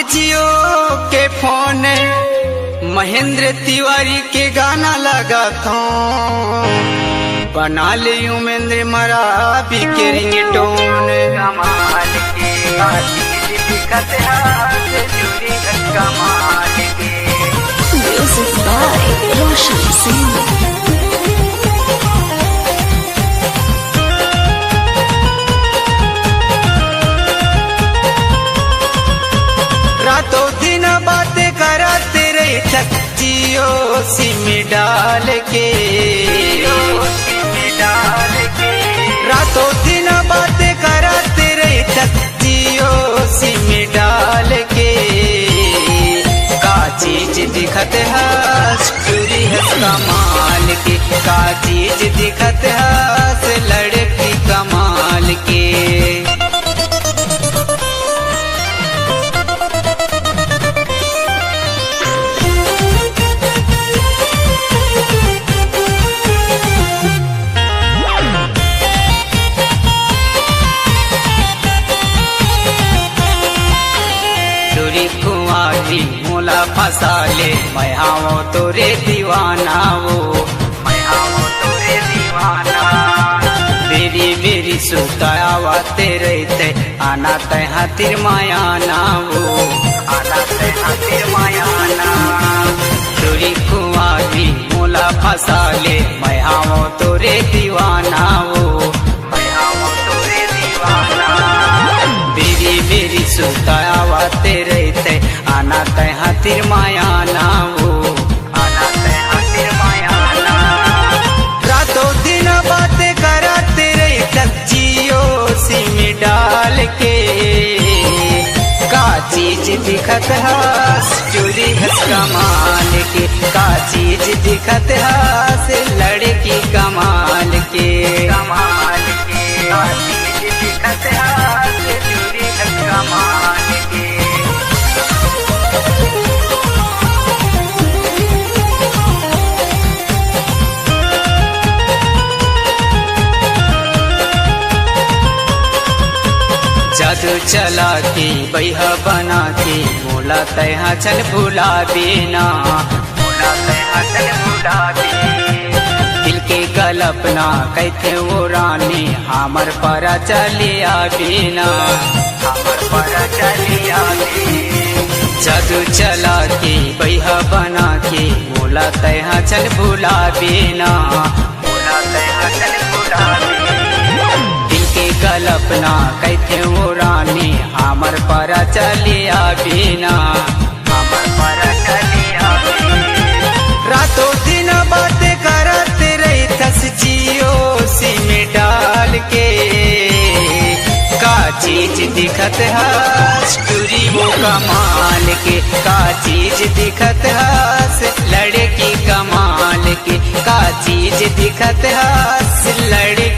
के जियो के फोन महेंद्र तिवारी के गाना लगा था बना ले उमेंद्र मरा भी के रिंगटोन कमाल के दिक्कत है जुड़ी कमाल के Music by Roshan Singh. रातों दिन बातें कराते रहे जियो सिम डाल के रातों दिन बातें कराते रहे जियो सिम डाल के का चीज दिखत है चूरी है कमाल के का चीज दिखत है लड़की कमाल के मोला फंसा ले मैं आओ तोरे दीवाना वो मैं आओ तोरे दीवाना मेरी मेरी सुतायावाते रहते आना तय हाथिर मायाना वो आना तय हाथिर मायाना चोरी कुआरी मोला फंसा ले मैं आओ तोरे दीवाना वो मैं आओ तोरे दीवाना मेरी मेरी सुतायावाते रहते आना तय हाथिर मायाना वो आना तय हाथिर मायाना रातों दिन बातें कराते रहे जियो सिम डाल के का चीज दिखत है चोरी है कमाल के का चीज दिखत है लड़की कमाल के कमाल के का चीज दिखत है चोरी है कमाल के जादू चला के बैहा बना के मोला तैहा चल भुला देना मोला तैहा चल भुला दे दिल के कल्पना कैथे वो रानी हमर परा चली आबीना हमर परा चली आबी जादू चला के बैहा बना के मोला तैहा चल भुला देना मोला तैहा चल भुला दे कल्पना कैथे वो रानी हमर पर चली आबीना हमर पर चली आबी रातों दिन बातें करते रहे जियो सिम डाल के का चीज दिखत है चूरी वो कमाल के का चीज दिखत है लड़की कमाल के का चीज दिखत है लड़की